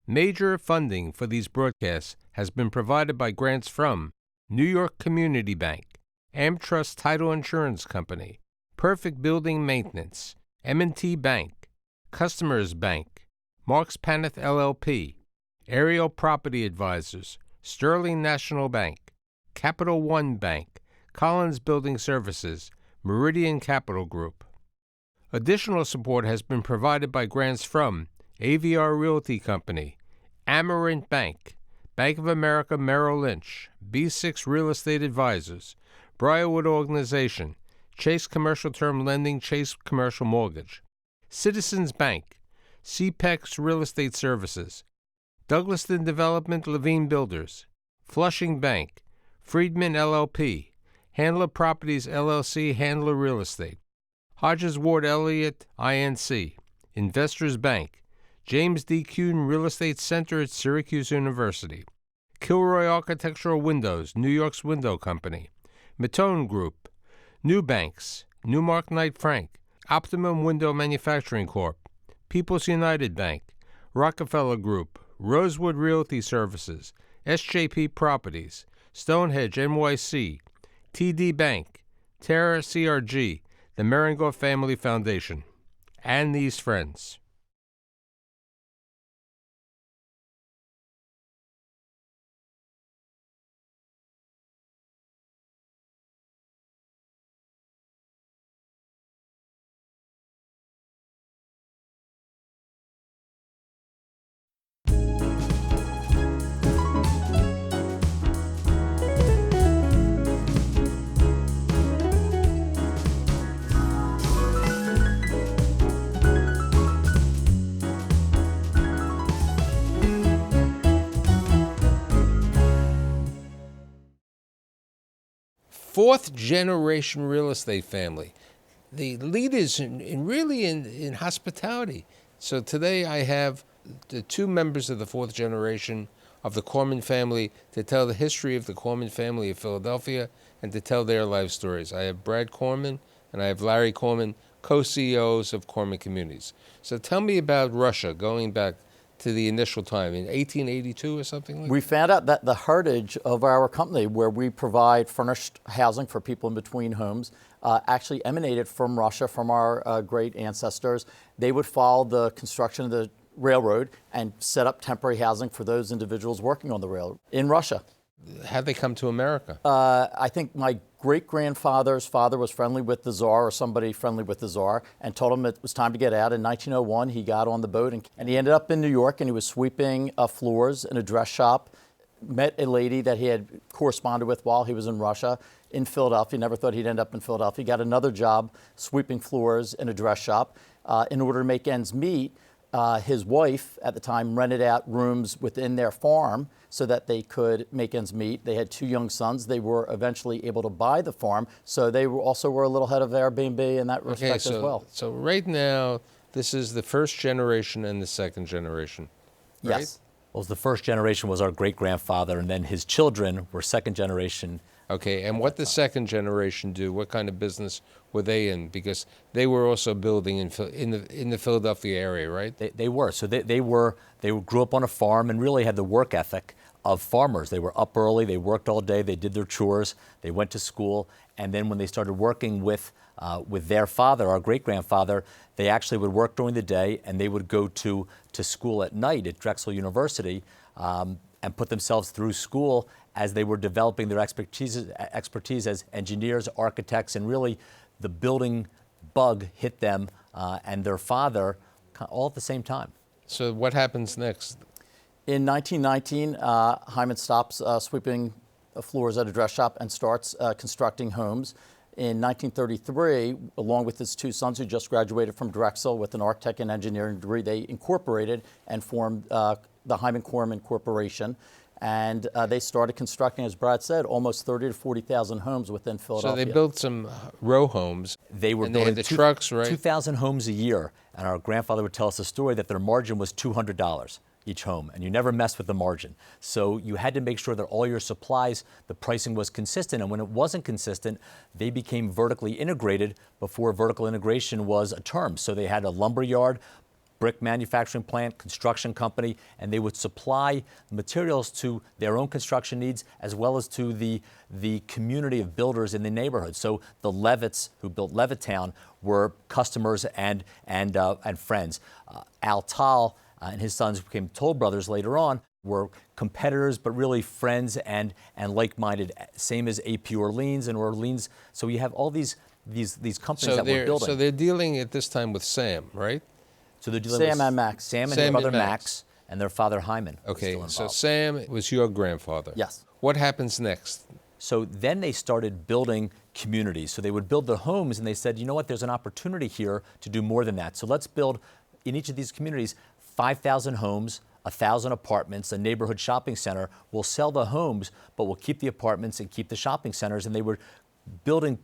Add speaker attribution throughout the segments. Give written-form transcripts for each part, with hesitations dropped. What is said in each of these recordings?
Speaker 1: Major funding for these broadcasts has been provided by grants from New York Community Bank, AmTrust Title Insurance Company, Perfect Building Maintenance, M&T Bank, Customers Bank, Marks Paneth LLP, Ariel Property Advisors, Sterling National Bank, Capital One Bank, Collins Building Services, Meridian Capital Group. Additional support has been provided by grants from AVR Realty Company, Amerant Bank, Bank of America Merrill Lynch, B6 Real Estate Advisors, Briarwood Organization, Chase Commercial Term Lending, Chase Commercial Mortgage, Citizens Bank, CPEX Real Estate Services, Douglaston Development Levine Builders, Flushing Bank, Friedman LLP, Handler Properties LLC, Handler Real Estate, Hodges Ward Elliott INC, Investors Bank, James D. Kuhn Real Estate Center at Syracuse University, Kilroy Architectural Windows, New York's Window Company, Matone Group, New Banks, Newmark Knight Frank, Optimum Window Manufacturing Corp., People's United Bank, Rockefeller Group, Rosewood Realty Services, SJP Properties, Stonehenge NYC, TD Bank, Terra CRG, the Meringor Family Foundation, and these friends. Fourth generation real estate family, the leaders in hospitality. So today I have the two members of the fourth generation of the Corman family to tell the history of the Corman family of Philadelphia and to tell their life stories. I have Brad Corman and I have Larry Corman, co-CEOs of Corman Communities. So tell me about Russia, going back to the initial time in 1882 or something like that?
Speaker 2: We found out that the heritage of our company, where we provide furnished housing for people in between homes, actually emanated from Russia, from our great ancestors. They would follow the construction of the railroad and set up temporary housing for those individuals working on the railroad in Russia.
Speaker 1: How'd they come to America?
Speaker 2: I think my great-grandfather's father was friendly with the Tsar, or somebody friendly with the Tsar, and told him it was time to get out. In 1901, he got on the boat, and he ended up in New York, and he was sweeping floors in a dress shop, met a lady that he had corresponded with while he was in Russia, in Philadelphia. Never thought he'd end up in Philadelphia. He got another job sweeping floors in a dress shop. In order to make ends meet, his wife at the time rented out rooms within their farm so that they could make ends meet. They had two young sons. They were eventually able to buy the farm, so they were also a little ahead of Airbnb in that respect as well.
Speaker 1: So right now, this is the first generation and the second generation, right?
Speaker 2: Yes.
Speaker 3: Well, the first generation was our great-grandfather, and then his children were second generation.
Speaker 1: Okay, and what the second generation do? What kind of business were they in? Because they were also building in the Philadelphia area, right?
Speaker 3: They were. So they grew up on a farm and really had the work ethic of farmers. They were up early, they worked all day, they did their chores, they went to school, and then when they started working with their father, our great-grandfather, they actually would work during the day and they would go to school at night at Drexel University and put themselves through school as they were developing their expertise as engineers, architects, and really the building bug hit them and their father all at the same time.
Speaker 1: So what happens next?
Speaker 2: In 1919, Hyman stops sweeping floors at a dress shop and starts constructing homes. In 1933, along with his two sons who just graduated from Drexel with an architect and engineering degree, they incorporated and formed the Hyman Corman Corporation. And they started constructing, as Brad said, almost 30 to 40,000 homes within Philadelphia.
Speaker 1: So they built some row homes.
Speaker 3: They were
Speaker 1: building the trucks, right?
Speaker 3: 2,000 homes a year. And our grandfather would tell us a story that their margin was $200 each home, and you never mess with the margin. So you had to make sure that all your supplies, the pricing was consistent, and when it wasn't consistent, they became vertically integrated before vertical integration was a term. So they had a lumber yard, brick manufacturing plant, construction company, and they would supply materials to their own construction needs as well as to the community of builders in the neighborhood. So the Levitts, who built Levittown, were customers and friends. Al Tal and his sons, who became Toll Brothers later on, were competitors, but really friends and like-minded, same as AP Orleans and Orleans. So you have all these companies that were building.
Speaker 1: So they're dealing at this time with Sam, right?
Speaker 3: So they're dealing
Speaker 2: Sam
Speaker 3: with
Speaker 2: and Max.
Speaker 3: Sam and his brother Max and their father Hyman.
Speaker 1: Okay, so Sam was your grandfather.
Speaker 2: Yes.
Speaker 1: What happens next?
Speaker 3: So then they started building communities. So they would build the homes, and they said, you know what, there's an opportunity here to do more than that. So let's build, in each of these communities, 5,000 homes, 1,000 apartments, a neighborhood shopping center. We'll sell the homes, but we'll keep the apartments and keep the shopping centers. And they were building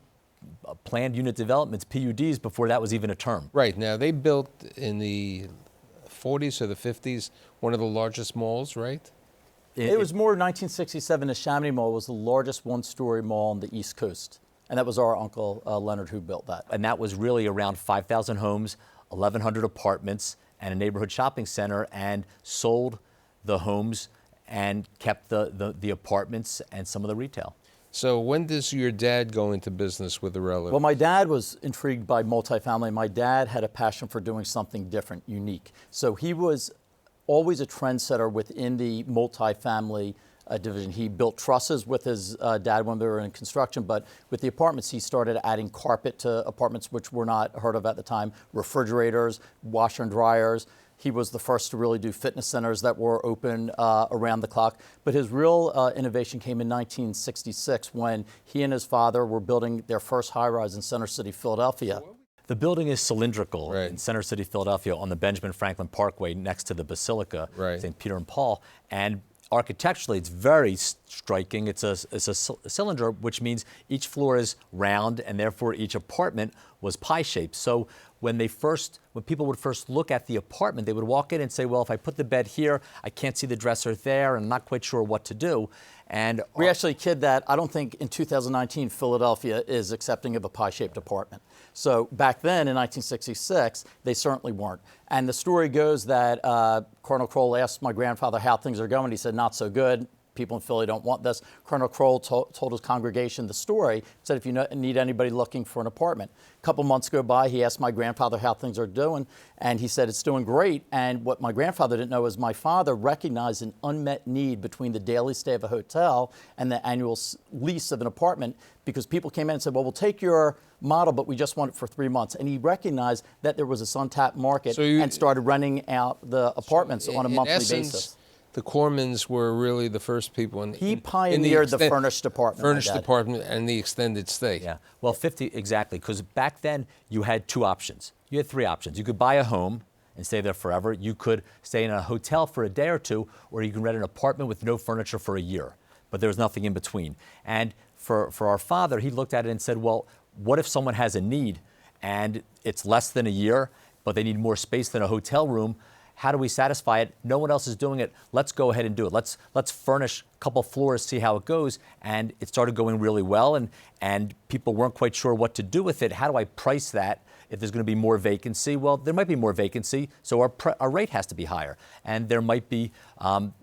Speaker 3: planned unit developments, PUDs, before that was even a term.
Speaker 1: Right, now they built in the 40s or the 50s one of the largest malls, right?
Speaker 2: It was more 1967. The Chamonix Mall was the largest one-story mall on the East Coast. And that was our uncle Leonard who built that.
Speaker 3: And that was really around 5,000 homes, 1,100 apartments, and a neighborhood shopping center, and sold the homes and kept the apartments and some of the retail.
Speaker 1: So when does your dad go into business with a relative?
Speaker 2: Well, my dad was intrigued by multifamily. My dad had a passion for doing something different, unique. So he was always a trendsetter within the multifamily division. He built trusses with his dad when they were in construction, but with the apartments, he started adding carpet to apartments, which were not heard of at the time, refrigerators, washer and dryers. He was the first to really do fitness centers that were open around the clock. But his real innovation came in 1966 when he and his father were building their first high-rise in Center City, Philadelphia.
Speaker 3: The building is cylindrical
Speaker 1: Right.
Speaker 3: in Center City, Philadelphia, on the Benjamin Franklin Parkway next to the Basilica,
Speaker 1: Right.
Speaker 3: St. Peter and Paul. And architecturally, it's very striking. It's a cylinder, which means each floor is round, and therefore each apartment was pie-shaped. So when people would first look at the apartment, they would walk in and say, well, if I put the bed here, I can't see the dresser there, and I'm not quite sure what to do. And
Speaker 2: We actually kid that. I don't think in 2019 Philadelphia is accepting of a pie-shaped apartment. So back then in 1966, they certainly weren't. And the story goes that Colonel Kroll asked my grandfather how things are going. He said, not so good. People in Philly don't want this. Colonel Kroll told his congregation the story, said if you need anybody looking for an apartment. A couple months go by, he asked my grandfather how things are doing, and he said it's doing great. And what my grandfather didn't know is my father recognized an unmet need between the daily stay of a hotel and the annual lease of an apartment, because people came in and said, well, we'll take your model, but we just want it for 3 months. And he recognized that there was this untapped market and started renting out the apartments on a monthly basis.
Speaker 1: The Cormans were really the first people
Speaker 2: He pioneered the furnished apartment.
Speaker 1: Furnished apartment and the extended stay.
Speaker 3: yeah, well, 50, exactly, because back then you had two options. You had three options. You could buy a home and stay there forever. You could stay in a hotel for a day or two, or you can rent an apartment with no furniture for a year. But there was nothing in between. And for our father, he looked at it and said, well, what if someone has a need and it's less than a year, but they need more space than a hotel room? How do we satisfy it? No one else is doing it. Let's go ahead and do it. Let's furnish a couple floors, see how it goes. And it started going really well, and people weren't quite sure what to do with it. How do I price that if there's going to be more vacancy? Well, there might be more vacancy, so our rate has to be higher. And there might be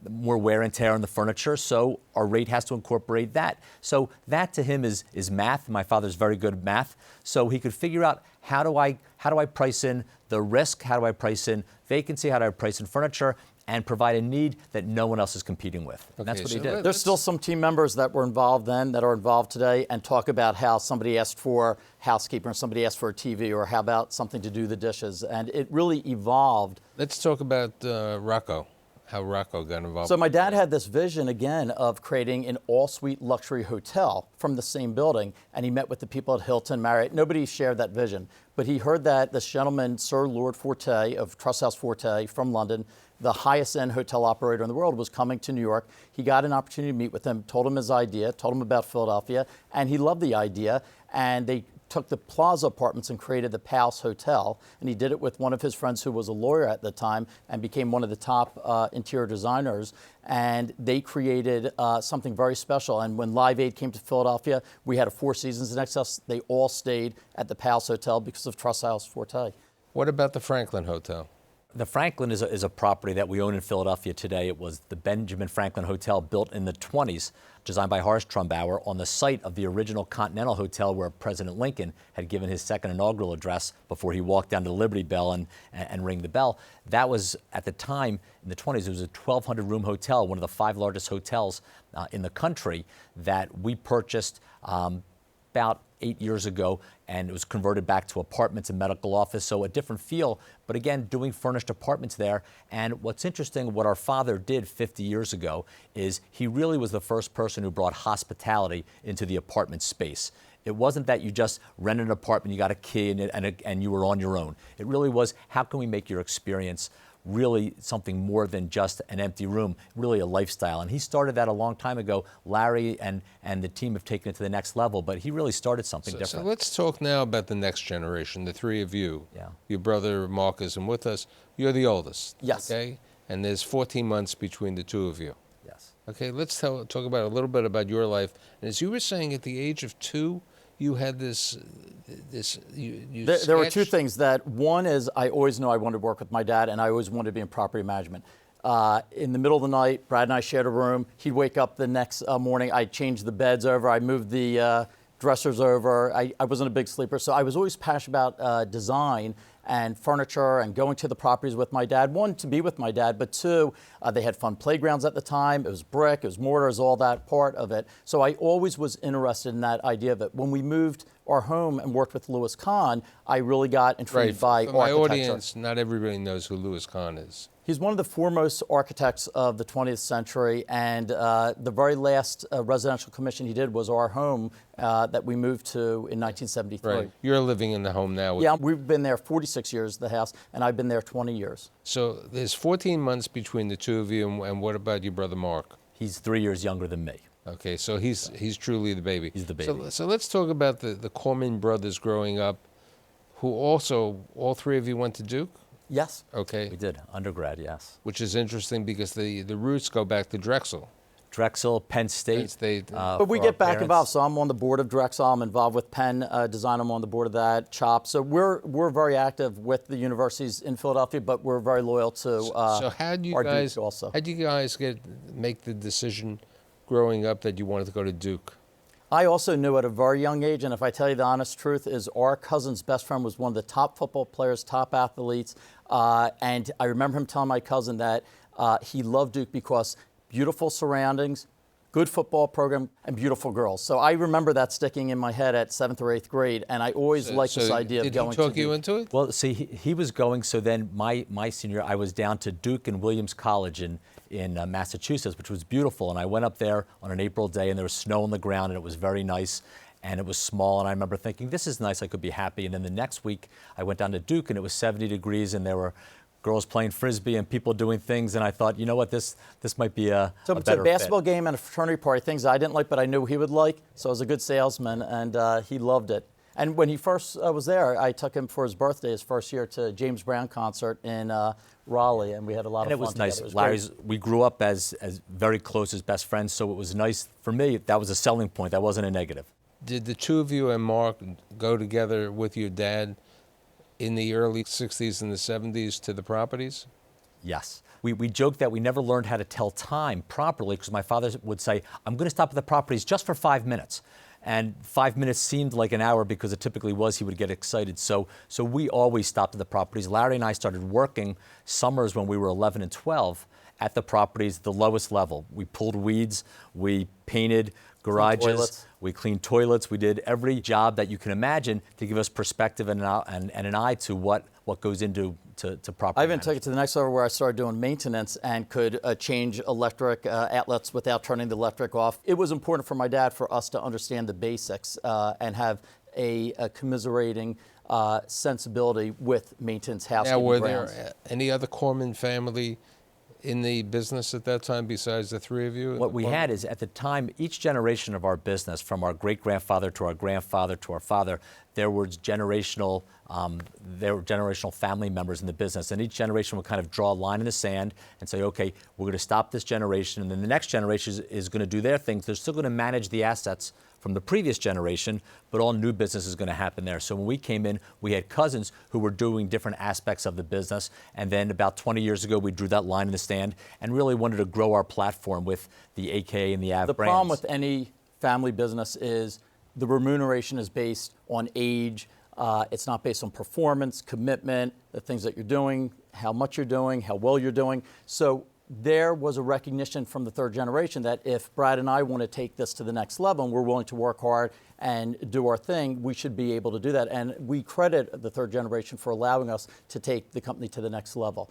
Speaker 3: more wear and tear on the furniture, so our rate has to incorporate that. So that to him is math. My father's very good at math. So he could figure out how do I price in the risk, how do I price in vacancy, how do I price in furniture, and provide a need that no one else is competing with. And that's what he did.
Speaker 2: There's still some team members that were involved then that are involved today and talk about how somebody asked for housekeeper and somebody asked for a TV, or how about something to do the dishes. And it really evolved.
Speaker 1: Let's talk about Rocco, how Rocco got involved.
Speaker 2: So my dad had this vision again of creating an all-suite luxury hotel from the same building, and he met with the people at Hilton, Marriott. Nobody shared that vision, but he heard that this gentleman, Sir Lord Forte of Truss House Forte from London, the highest end hotel operator in the world, was coming to New York. He got an opportunity to meet with him, told him his idea, told him about Philadelphia, and he loved the idea. And they took the Plaza Apartments and created the Palace Hotel. And he did it with one of his friends who was a lawyer at the time and became one of the top interior designers. And they created something very special. And when Live Aid came to Philadelphia, we had a Four Seasons in excess. They all stayed at the Palace Hotel because of Truss House Forte.
Speaker 1: What about the Franklin Hotel?
Speaker 3: The Franklin is a property that we own in Philadelphia today. It was the Benjamin Franklin Hotel, built in the 20s, designed by Horace Trumbauer, on the site of the original Continental Hotel where President Lincoln had given his second inaugural address before he walked down to the Liberty Bell and rang the bell. That was, at the time, in the 20s, it was a 1,200-room hotel, one of the 5 largest hotels in the country, that we purchased about 8 years ago, and it was converted back to apartments and medical office, so a different feel, but again, doing furnished apartments there. And what's interesting, what our father did 50 years ago is he really was the first person who brought hospitality into the apartment space. It wasn't that you just rented an apartment, you got a key, and you were on your own. It really was, how can we make your experience really something more than just an empty room, really a lifestyle. And he started that a long time ago. Larry and the team have taken it to the next level, but he really started something different.
Speaker 1: So let's talk now about the next generation, the 3 of you.
Speaker 3: Yeah.
Speaker 1: Your brother Mark isn't with us. You're the oldest.
Speaker 2: Yes.
Speaker 1: Okay? And there's 14 months between the 2 of you.
Speaker 3: Yes.
Speaker 1: Okay, let's talk about a little bit about your life. And as you were saying, at the age of 2, you had this
Speaker 2: There were 2 things. That one is, I always knew I wanted to work with my dad, and I always wanted to be in property management. In the middle of the night, Brad and I shared a room. He'd wake up the next morning. I'd change the beds over. I moved the dressers over. I wasn't a big sleeper, so I was always passionate about design and furniture and going to the properties with my dad. 1, to be with my dad, but 2, they had fun playgrounds at the time. It was brick, it was mortar, it was all that part of it. So I always was interested in that idea of it. When we moved our home and worked with Louis Kahn, I really got intrigued by
Speaker 1: For my
Speaker 2: architecture.
Speaker 1: audience, not everybody knows who Louis Kahn is.
Speaker 2: He's one of the foremost architects of the 20th century, and the very last residential commission he did was our home that we moved to in 1973.
Speaker 1: Right. You're living in the home now. With
Speaker 2: Yeah, we've been there 46 years, the house, and I've been there 20 years.
Speaker 1: So there's 14 months between the 2 of you, and what about your brother Mark?
Speaker 3: He's 3 years younger than me.
Speaker 1: Okay, so he's truly the baby.
Speaker 3: He's the baby.
Speaker 1: So let's talk about the Corman brothers growing up, who also, all 3 of you went to Duke?
Speaker 2: Yes.
Speaker 1: Okay.
Speaker 3: We did, undergrad, yes.
Speaker 1: Which is interesting because the roots go back to Drexel.
Speaker 3: Drexel, Penn State.
Speaker 1: Penn State.
Speaker 2: But we
Speaker 3: for
Speaker 2: get
Speaker 3: our
Speaker 2: back
Speaker 3: parents.
Speaker 2: involved. So I'm on the board of Drexel. I'm involved with Penn Design. I'm on the board of that. CHOP. So we're very active with the universities in Philadelphia, but we're very loyal to
Speaker 1: So how do you
Speaker 2: our
Speaker 1: guys
Speaker 2: Duke also.
Speaker 1: how do you guys make the decision growing up that you wanted to go to Duke?
Speaker 2: I also knew at a very young age, and if I tell you the honest truth, is our cousin's best friend was one of the top football players, top athletes, and I remember him telling my cousin that he loved Duke because beautiful surroundings, good football program, and beautiful girls. So I remember that sticking in my head at 7th or 8th grade, and I always liked this idea of going to
Speaker 1: Did he talk
Speaker 2: Duke.
Speaker 1: you into it?
Speaker 3: Well, see, he was going, so then my senior, I was down to Duke and Williams College in Massachusetts, which was beautiful. And I went up there on an April day, and there was snow on the ground, and it was very nice. And it was small, and I remember thinking, this is nice, I could be happy. And then the next week, I went down to Duke, and it was 70 degrees, and there were girls playing Frisbee and people doing things, and I thought, you know what, this might be a
Speaker 2: So
Speaker 3: better
Speaker 2: it's a basketball
Speaker 3: fit.
Speaker 2: game and a fraternity party, things I didn't like, but I knew he would like. So I was a good salesman, and he loved it. And when he first was there, I took him for his birthday, his first year, to James Brown concert in Raleigh, and we had a lot
Speaker 3: And
Speaker 2: of
Speaker 3: it
Speaker 2: fun
Speaker 3: was nice.
Speaker 2: together. It was
Speaker 3: Larry's,
Speaker 2: great.
Speaker 3: we grew up as very close as best friends, so it was nice. For me, that was a selling point. That wasn't a negative.
Speaker 1: Did the 2 of you and Mark go together with your dad in the early 60s and the 70s to the properties?
Speaker 3: Yes. We joked that we never learned how to tell time properly because my father would say, I'm going to stop at the properties just for 5 minutes. And 5 minutes seemed like an hour because it typically was. He would get excited. So we always stopped at the properties. Larry and I started working summers when we were 11 and 12 at the properties, the lowest level. We pulled weeds, we painted garages,
Speaker 2: toilets.
Speaker 3: we cleaned toilets. We did every job that you can imagine to give us perspective and an eye to what goes into property
Speaker 2: I even
Speaker 3: management.
Speaker 2: took it to the next level where I started doing maintenance and could change electric outlets without turning the electric off. It was important for my dad for us to understand the basics and have a commiserating sensibility with maintenance,
Speaker 1: Now,
Speaker 2: housekeeping,
Speaker 1: were
Speaker 2: grounds.
Speaker 1: there any other Corman family in the business at that time besides the 3 of you?
Speaker 3: What we had is, at the time, each generation of our business, from our great-grandfather to our grandfather to our father, there were generational family members in the business, and each generation would kind of draw a line in the sand and say, okay, we're going to stop this generation, and then the next generation is going to do their things. They're still going to manage the assets from the previous generation, but all new business is going to happen there. So when we came in, we had cousins who were doing different aspects of the business, and then about 20 years ago, we drew that line in the sand and really wanted to grow our platform with the AKA and the AV brands.
Speaker 2: The problem with any family business is the remuneration is based on age. It's not based on performance, commitment, the things that you're doing, how much you're doing, how well you're doing. So there was a recognition from the third generation that if Brad and I want to take this to the next level and we're willing to work hard and do our thing, we should be able to do that. And we credit the third generation for allowing us to take the company to the next level.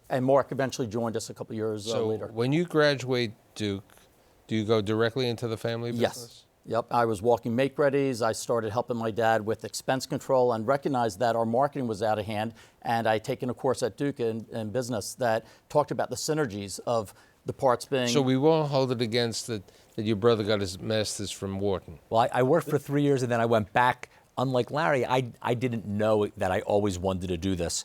Speaker 2: And Mark eventually joined us a couple years later.
Speaker 1: So when you graduate Duke, do you go directly into the family business?
Speaker 2: Yes. Yep, I was walking make-readies. I started helping my dad with expense control and recognized that our marketing was out of hand. And I'd taken a course at Duke in business that talked about the synergies of the parts being...
Speaker 1: So we won't hold it against that your brother got his master's from Wharton.
Speaker 3: Well, I worked for 3 years and then I went back. Unlike Larry, I didn't know that I always wanted to do this.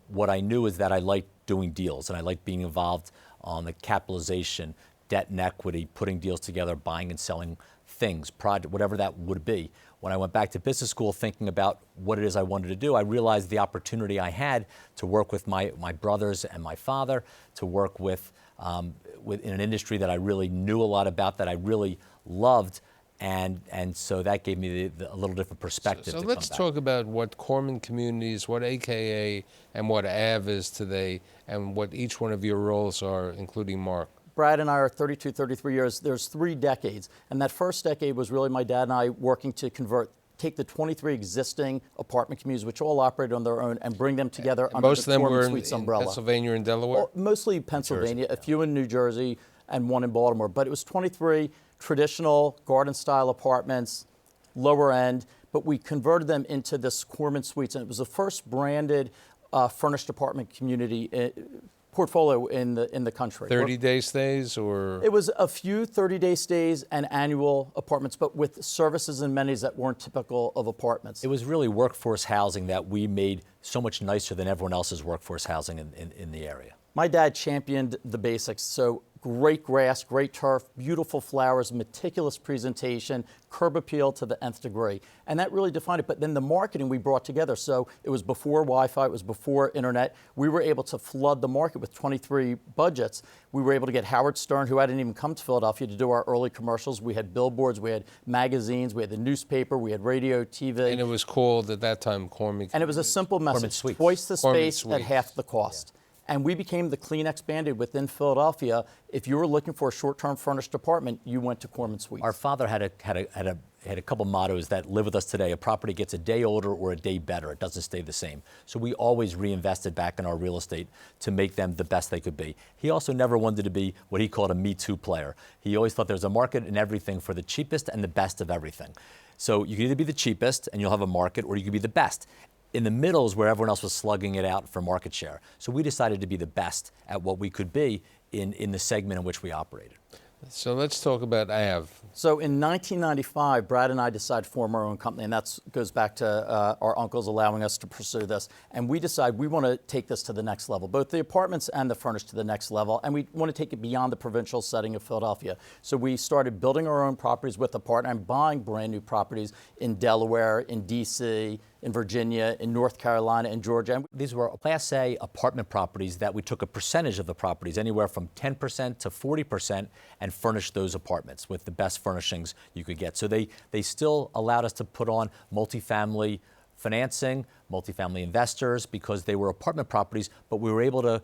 Speaker 3: What I knew is that I liked doing deals and I liked being involved on the capitalization, debt and equity, putting deals together, buying and selling things, project, whatever that would be. When I went back to business school thinking about what it is I wanted to do, I realized the opportunity I had to work with my brothers and my father, to work with in an industry that I really knew a lot about, that I really loved, and so that gave me a little different perspective.
Speaker 1: So let's talk about what Corman Communities, what AKA, and what AV is today, and what each one of your roles are, including Mark.
Speaker 2: Brad and I are 32, 33 years. There's 3 decades. And that first decade was really my dad and I working to take the 23 existing apartment communities, which all operate on their own, and bring them together under the Corman Suites umbrella.
Speaker 1: Most of them were in Pennsylvania and Delaware?
Speaker 2: Well, mostly Pennsylvania, a few in New Jersey, and 1 in Baltimore. But it was 23 traditional garden-style apartments, lower end, but we converted them into this Corman Suites. And it was the first branded furnished apartment community portfolio in the country.
Speaker 1: 30-day stays, or?
Speaker 2: It was a few 30-day stays and annual apartments, but with services and amenities that weren't typical of apartments.
Speaker 3: It was really workforce housing that we made so much nicer than everyone else's workforce housing in the area.
Speaker 2: My dad championed the basics, so great grass, great turf, beautiful flowers, meticulous presentation, curb appeal to the nth degree. And that really defined it. But then the marketing we brought together, so it was before Wi-Fi, it was before internet. We were able to flood the market with 23 budgets. We were able to get Howard Stern, who hadn't even come to Philadelphia, to do our early commercials. We had billboards, we had magazines, we had the newspaper, we had radio, TV.
Speaker 1: And it was called, at that time, Corman.
Speaker 2: And it was a simple message, twice the space at half the cost. And we became the Kleenex Band-Aid within Philadelphia. If you were looking for a short-term furnished apartment, you went to Corman Suites.
Speaker 3: Our father had a couple mottos that live with us today. A property gets a day older or a day better. It doesn't stay the same. So we always reinvested back in our real estate to make them the best they could be. He also never wanted to be what he called a Me Too player. He always thought there's a market in everything for the cheapest and the best of everything. So you can either be the cheapest and you'll have a market, or you can be the best. In the middle is where everyone else was slugging it out for market share. So we decided to be the best at what we could be in the segment in which we operated.
Speaker 1: So let's talk about AV.
Speaker 2: So in 1995, Brad and I decided to form our own company, and that goes back to our uncles allowing us to pursue this. And we decided we want to take this to the next level, both the apartments and the furnished to the next level, and we want to take it beyond the provincial setting of Philadelphia. So we started building our own properties with a partner and buying brand new properties in Delaware, in DC, in Virginia, in North Carolina, in Georgia. And
Speaker 3: these were Class A apartment properties that we took a percentage of the properties, anywhere from 10% to 40%, and furnished those apartments with the best furnishings you could get. So they still allowed us to put on multifamily financing, multifamily investors, because they were apartment properties, but we were able to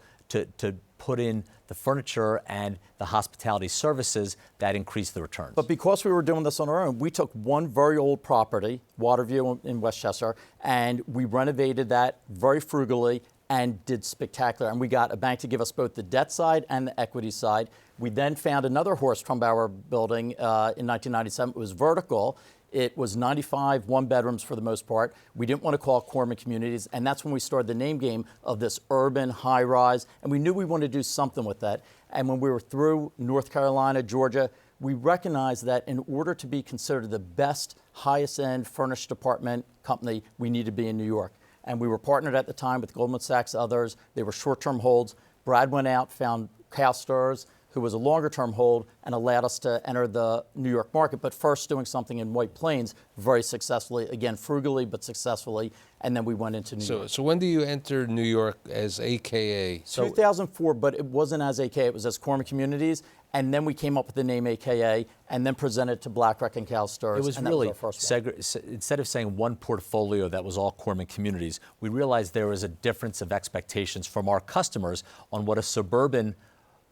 Speaker 3: put in the furniture and the hospitality services that increased the returns.
Speaker 2: But because we were doing this on our own, we took one very old property, Waterview in Westchester, and we renovated that very frugally and did spectacular. And we got a bank to give us both the debt side and the equity side. We then found another Horst Trumbauer building in 1997. It was vertical. It was 95 one-bedrooms for the most part. We didn't want to call it Corman Communities, and that's when we started the name game of this urban high-rise, and we knew we wanted to do something with that. And when we were through North Carolina, Georgia, we recognized that in order to be considered the best, highest-end furnished apartment company, we needed to be in New York. And we were partnered at the time with Goldman Sachs, others. They were short-term holds. Brad went out, found CalSTRS, who was a longer-term hold, and allowed us to enter the New York market, but first doing something in White Plains very successfully, again, frugally, but successfully, and then we went into New York.
Speaker 1: So when do you enter New York as AKA?
Speaker 2: 2004, but it wasn't as AKA, it was as Corman Communities, and then we came up with the name AKA, and then presented to BlackRock and CalSTRS.
Speaker 3: It was
Speaker 2: and
Speaker 3: really,
Speaker 2: that was our first one.
Speaker 3: instead of saying one portfolio that was all Corman Communities, we realized there was a difference of expectations from our customers on what a suburban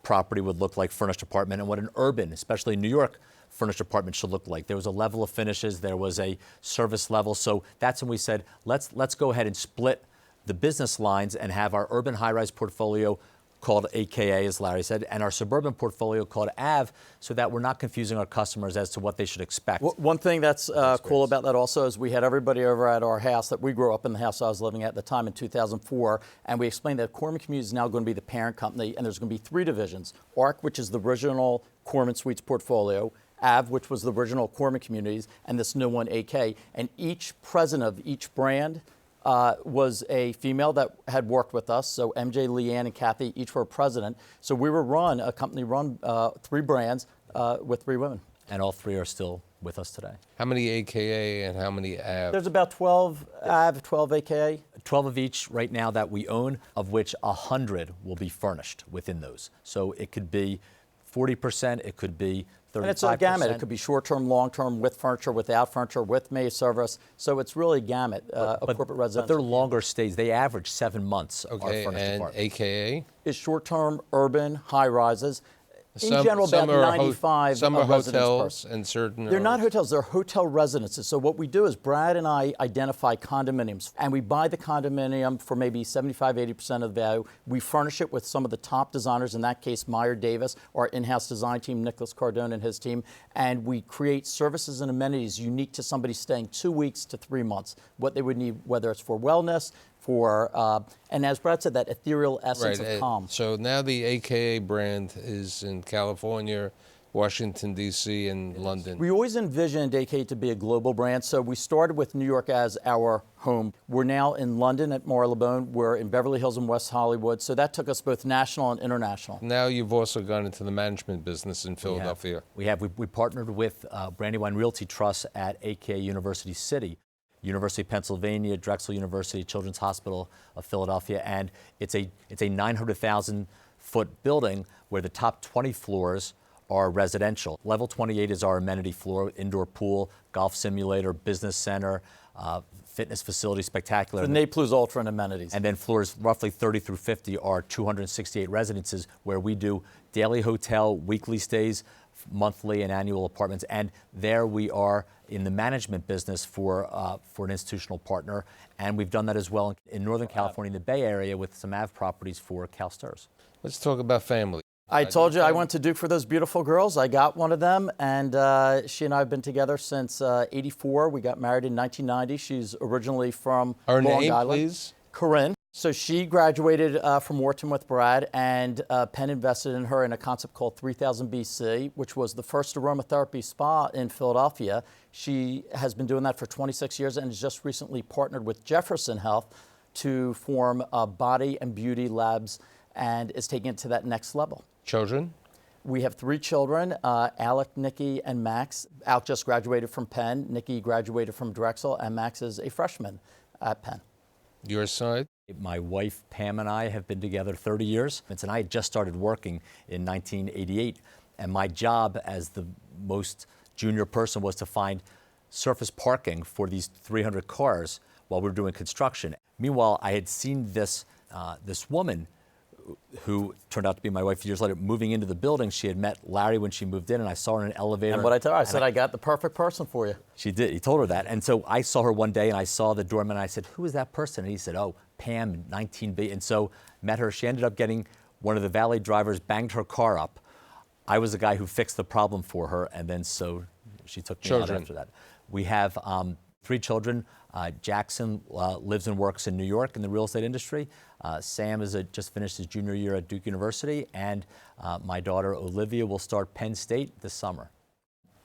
Speaker 3: property would look like, furnished apartment, and what an urban, especially New York, furnished apartment should look like. There was a level of finishes, there was a service level, so that's when we said, let's go ahead and split the business lines and have our urban high-rise portfolio called AKA, as Larry said, and our suburban portfolio called AV, so that we're not confusing our customers as to what they should expect.
Speaker 2: One thing that's cool about that also is we had everybody over at our house that we grew up in, the house I was living at the time in 2004, and we explained that Corman Communities is now going to be the parent company, and there's going to be 3 divisions. ARC, which is the original Corman Suites portfolio, AV, which was the original Corman Communities, and this new one, AK. And each president of each brand was a female that had worked with us. So MJ, Leanne, and Kathy each were president. So we were a company run 3 brands with 3 women.
Speaker 3: And all 3 are still with us today.
Speaker 1: How many AKA and how many AV?
Speaker 2: There's about 12 AV, 12 AKA.
Speaker 3: 12 of each right now that we own, of which 100 will be furnished within those. So it could be 40%, it could be 35%.
Speaker 2: And it's a gamut. It could be short-term, long-term, with furniture, without furniture, with maid service. So it's really a gamut of corporate residential.
Speaker 3: But they're longer stays. They average 7 months.
Speaker 1: Okay,
Speaker 3: our furnished
Speaker 1: and
Speaker 3: apartment.
Speaker 1: AKA?
Speaker 2: Is short-term, urban, high-rises. In
Speaker 1: Some
Speaker 2: general, about
Speaker 1: are
Speaker 2: 95
Speaker 1: some are
Speaker 2: residents
Speaker 1: hotels
Speaker 2: per.
Speaker 1: and certain
Speaker 2: They're
Speaker 1: are-
Speaker 2: not hotels, they're hotel residences. So what we do is Brad and I identify condominiums, and we buy the condominium for maybe 75, 80% of the value. We furnish it with some of the top designers, in that case, Meyer Davis, our in-house design team, Nicholas Cardone and his team, and we create services and amenities unique to somebody staying 2 weeks to 3 months, what they would need, whether it's for wellness, and as Brad said, that ethereal essence of calm.
Speaker 1: So now the AKA brand is in California, Washington, D.C., and London.
Speaker 2: We always envisioned AK to be a global brand, so we started with New York as our home. We're now in London at Marylebone. We're in Beverly Hills and West Hollywood, so that took us both national and international.
Speaker 1: Now you've also gone into the management business in Philadelphia.
Speaker 3: We partnered with Brandywine Realty Trust at AKA University City, University of Pennsylvania, Drexel University, Children's Hospital of Philadelphia, and it's a 900,000-foot building where the top 20 floors are residential. Level 28 is our amenity floor, indoor pool, golf simulator, business center, fitness facility, spectacular.
Speaker 2: The NA Plus Ultra and amenities.
Speaker 3: And then floors roughly 30 through 50 are 268 residences where we do daily hotel, weekly stays, monthly and annual apartments, and there we are in the management business for an institutional partner, and we've done that as well in Northern California, in the Bay Area, with some AV properties for CalSTRS.
Speaker 1: Let's talk about family.
Speaker 2: I told you I went to Duke for those beautiful girls. I got one of them, and she and I have been together since '84. We got married in 1990. She's originally from
Speaker 1: Her
Speaker 2: Long
Speaker 1: name,
Speaker 2: Island.
Speaker 1: please?
Speaker 2: Corinne. So she graduated from Wharton with Brad, and Penn invested in her in a concept called 3000 BC, which was the first aromatherapy spa in Philadelphia. She has been doing that for 26 years and has just recently partnered with Jefferson Health to form Body and Beauty Labs and is taking it to that next level.
Speaker 1: Children?
Speaker 2: We have 3 children, Alec, Nikki, and Max. Alec just graduated from Penn, Nikki graduated from Drexel, and Max is a freshman at Penn.
Speaker 1: Your side?
Speaker 3: My wife, Pam, and I have been together 30 years, and I had just started working in 1988, and my job as the most junior person was to find surface parking for these 300 cars while we were doing construction. Meanwhile, I had seen this woman who turned out to be my wife years later, moving into the building. She had met Larry when she moved in, and I saw her in an elevator.
Speaker 2: And what I told her, I said, I got the perfect person for you.
Speaker 3: She did. He told her that. And so I saw her one day, and I saw the doorman, and I said, who is that person? And he said, oh, Pam, 19B. And so met her. She ended up getting one of the valet drivers, banged her car up. I was the guy who fixed the problem for her, and then so she took me out after that. We have 3 children. Jackson lives and works in New York in the real estate industry. Sam has just finished his junior year at Duke University, and my daughter Olivia will start Penn State this summer.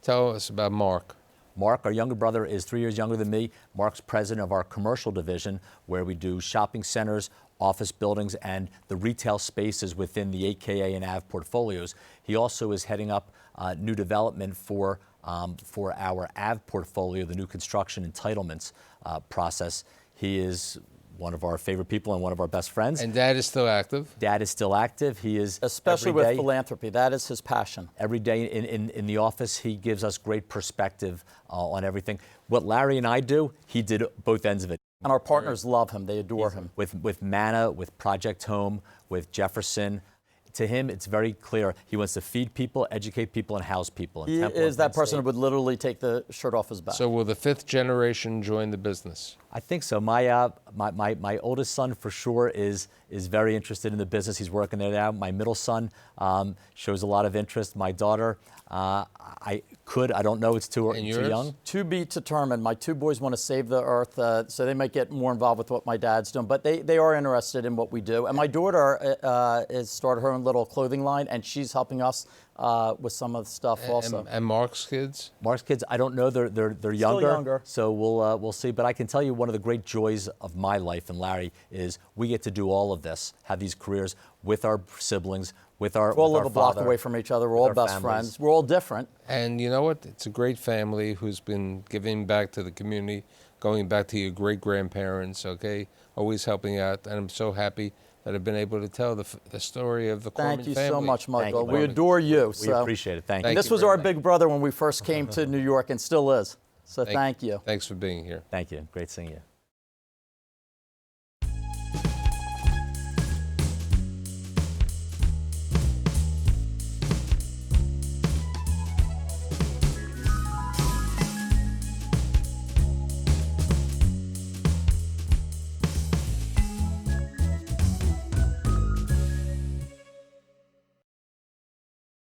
Speaker 1: Tell us about Mark.
Speaker 3: Mark, our younger brother, is 3 years younger than me. Mark's president of our commercial division, where we do shopping centers, office buildings, and the retail spaces within the AKA and AV portfolios. He also is heading up new development for our AV portfolio, the new construction entitlements process. He is one of our favorite people and one of our best friends.
Speaker 1: And Dad is still active?
Speaker 3: Dad is still active. He is,
Speaker 2: especially with philanthropy. That is his passion.
Speaker 3: Every day in the office, he gives us great perspective on everything. What Larry and I do, he did both ends of it.
Speaker 2: And our partners love him. They adore him.
Speaker 3: With Manna, with Project Home, with Jefferson. To him, it's very clear. He wants to feed people, educate people, and house people.
Speaker 2: He is that person who would literally take the shirt off his back.
Speaker 1: So will the 5th generation join the business?
Speaker 3: I think so. My oldest son for sure is very interested in the business. He's working there now. My middle son shows a lot of interest. My daughter, I don't know. It's too young.
Speaker 2: To be determined. My 2 boys want to save the earth, so they might get more involved with what my dad's doing. But they are interested in what we do. And my daughter has started her own little clothing line, and she's helping us with some of the stuff also.
Speaker 1: And Mark's kids?
Speaker 3: Mark's kids, I don't know. They're younger. So we'll see. But I can tell you one of the great joys of my life and Larry is we get to do all of this, have these careers with our siblings, with our
Speaker 2: We all live a block away from each other. We're all best friends. We're all different.
Speaker 1: And you know what? It's a great family who's been giving back to the community, going back to your great-grandparents, okay? Always helping out. And I'm so happy that I've been able to tell the story of the Corman family.
Speaker 2: Thank you so much, Michael. We adore you.
Speaker 3: We appreciate it. Thank you.
Speaker 2: And this was our big brother when we first came to New York and still is. So thank you.
Speaker 1: Thanks for being here.
Speaker 3: Thank you. Great seeing you.